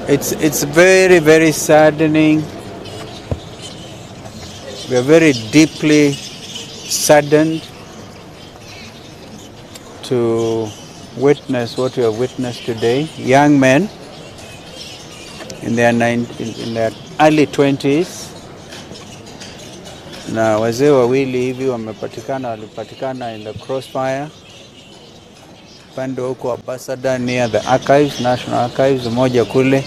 It's very, very saddening. We are very deeply saddened to witness what we have witnessed today. Young men in their early 20s na wazee wawili hivi walipatikana in the crossfire pande huko Ambassador near the archives, National Archives, mmoja kule,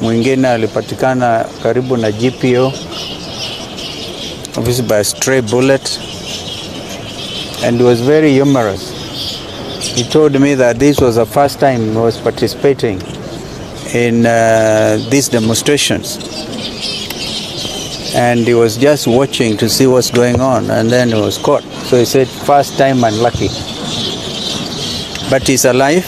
mwingine alipatikana karibu na GPO, obviously by a stray bullet, and he was very humorous. He told me that this was the first time he was participating in these demonstrations, and he was just watching to see what's going on, and then he was caught. So he said, first time unlucky. But he's alive.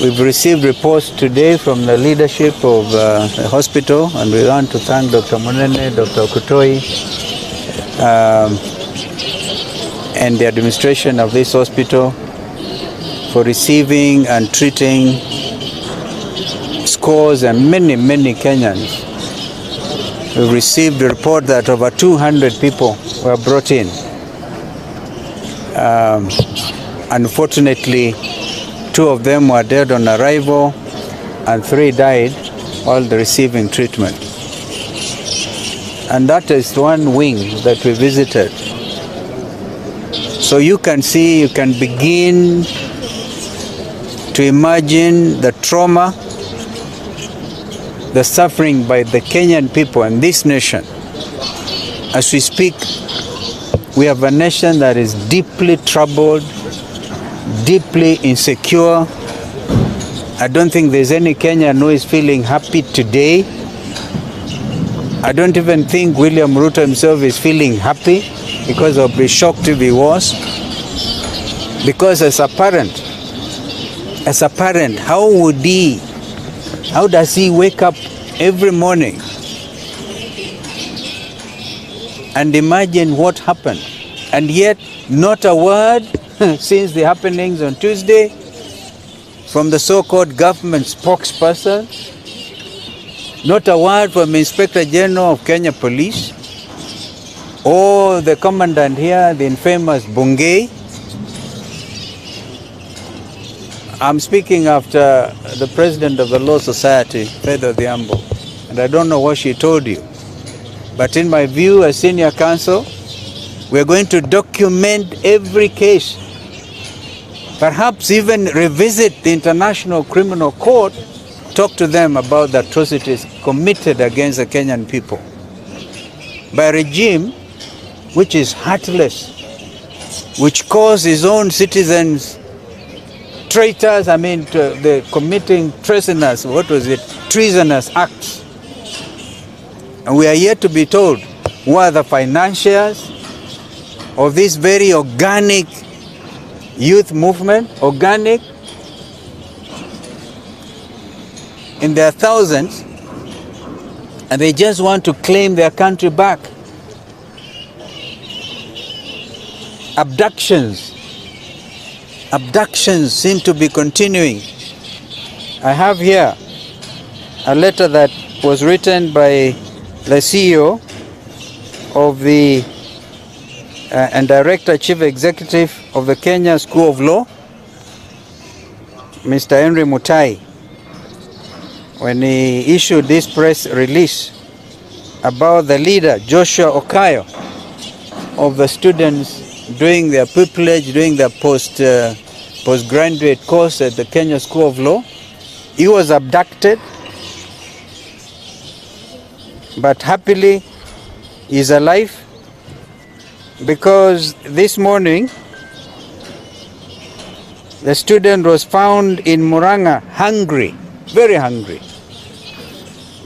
We've received reports today from the leadership of the hospital, and we want to thank Dr. Munene, Dr. Kutoi, and the administration of this hospital for receiving and treating scores and many, many Kenyans. We received a report that over 200 people were brought in. Unfortunately, 2 of them were dead on arrival and 3 died while receiving treatment. And that is one wing that we visited. So you can see, you can begin to imagine the trauma, the suffering by the Kenyan people and this nation. As we speak, we have a nation that is deeply troubled, deeply insecure. I don't think there's any Kenyan who is feeling happy today. I don't even think William Ruto himself is feeling happy because of the shocked he was. Because as a parent, how does he wake up every morning and imagine what happened? And yet, not a word since the happenings on Tuesday from the so-called government spokesperson, not a word from Inspector General of Kenya Police, or the commandant here, the infamous Bungei. I'm speaking after the president of the Law Society, Pedro Diambo, and I don't know what she told you. But in my view, as senior counsel, we're going to document every case, perhaps even revisit the International Criminal Court, talk to them about the atrocities committed against the Kenyan people by a regime which is heartless, which calls his own citizens traitors, the committing treasonous, treasonous acts. And we are yet to be told who are the financiers of this very organic youth movement, organic in their thousands, and they just want to claim their country back. Abductions seem to be continuing. I have here a letter that was written by the CEO of the and Director Chief Executive of the Kenya School of Law, Mr. Henry Mutai, when he issued this press release about the leader, Joshua Okayo, of the students doing their pupillage, doing their postgraduate course at the Kenya School of Law. He was abducted, but happily he's alive, because this morning the student was found in Murang'a hungry, very hungry,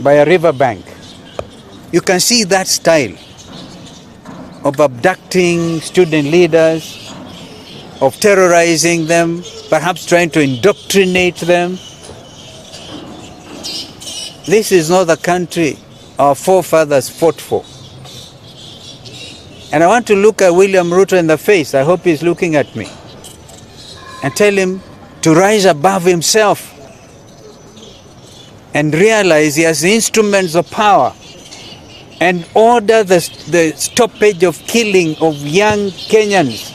by a river bank. You can see that style of abducting student leaders, of terrorizing them, perhaps trying to indoctrinate them. This is not the country our forefathers fought for. And I want to look at William Ruto in the face, I hope he's looking at me, and tell him to rise above himself and realize he has instruments of power and order the stoppage of killing of young Kenyans.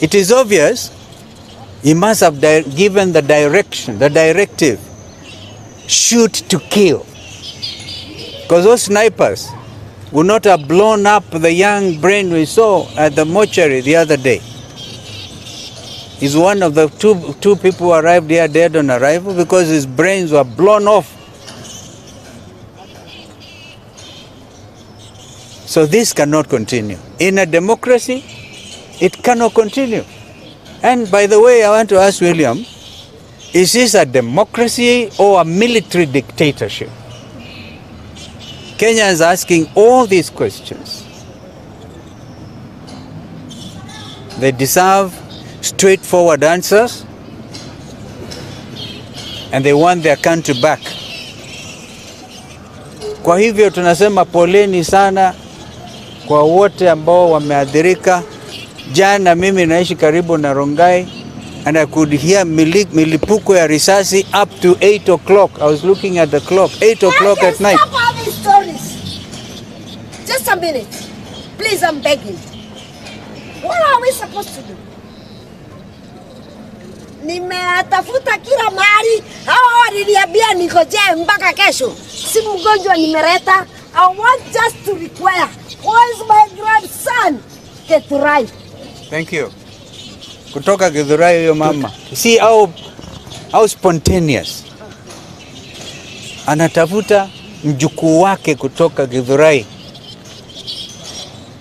It is obvious he must have given the directive, shoot to kill. Because those snipers would not have blown up the young brain we saw at the mortuary the other day. He's one of the two people who arrived here dead on arrival because his brains were blown off. So this cannot continue. In a democracy, it cannot continue. And by the way, I want to ask William, is this a democracy or a military dictatorship? Kenya is asking all these questions. They deserve straightforward answers, and they want their country back. Kwa hivyo tunasema poleni sana kwa wote ambao wameathirika. Jana mimi naishi karibu na Rongai, and I could hear milipuko ya risasi up to 8 o'clock. I was looking at the clock, 8 o'clock at night. Stop all these stories. Just a minute. Please, I'm begging. What are we supposed to do? Nimetafuta kila mahali. Hawa waliniambia ningojee mpaka kesho. Si mgonjwa nimeleta. I want just to require. Where is my grandson? Get right. Thank you. Kutoka Githurai huyo mama. See how spontaneous. Anatafuta mjukuu wake kutoka Githurai.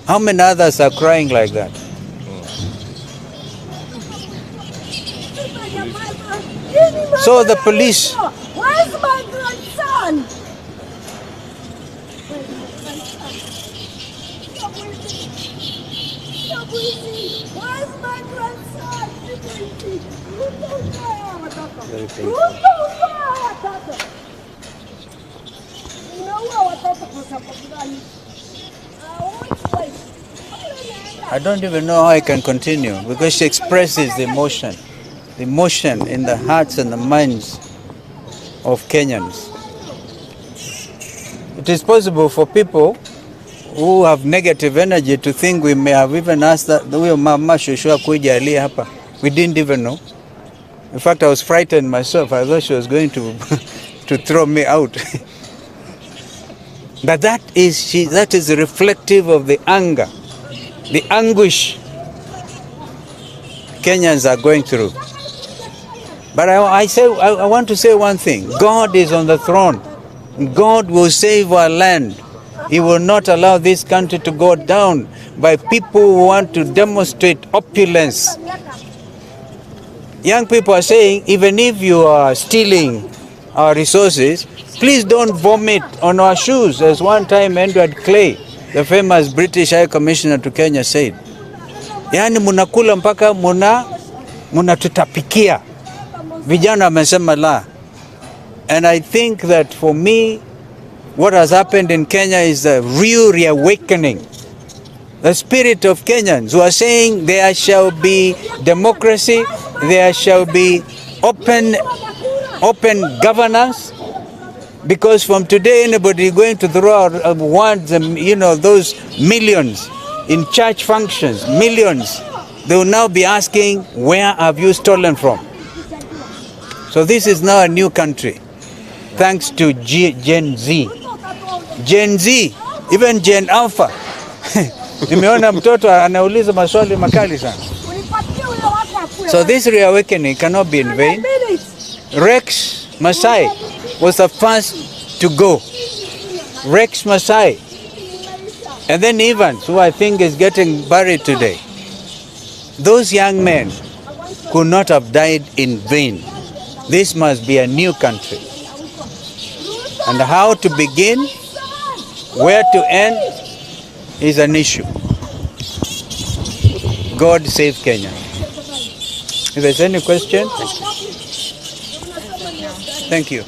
How many others are crying like that? So the police. Where's my grandson? Where's my grandson? I don't even know how I can continue because she expresses the emotion in the hearts and the minds of Kenyans. It is possible for people who have negative energy to think we may have even asked that huyo mama Shushu kuja alia hapa. We didn't even know. In fact, I was frightened myself. I thought she was going to throw me out. But that is reflective of the anger, the anguish Kenyans are going through. But I want to say one thing. God is on the throne. God will save our land. He will not allow this country to go down by people who want to demonstrate opulence. Young people are saying, even if you are stealing our resources, please don't vomit on our shoes, as one time Edward Clay, the famous British High Commissioner to Kenya, said. Yani munakula mpaka munatutapikia. Vijana wamesema la. And I think that for me, what has happened in Kenya is a real reawakening. The spirit of Kenyans who are saying there shall be democracy, there shall be open governance, because from today anybody going to throw out words and those millions in church functions, millions, they will now be asking, where have you stolen from? So this is now a new country, thanks to Gen Z. Gen Z, even Gen Alpha. Nimeona mtoto anauliza maswali makali sana. So this reawakening cannot be in vain. Rex Masai was the first to go. Rex Masai. And then Evans, who I think is getting buried today. Those young men could not have died in vain. This must be a new country. And how to begin, where to end, is an issue. God save Kenya. If there's any question, thank you.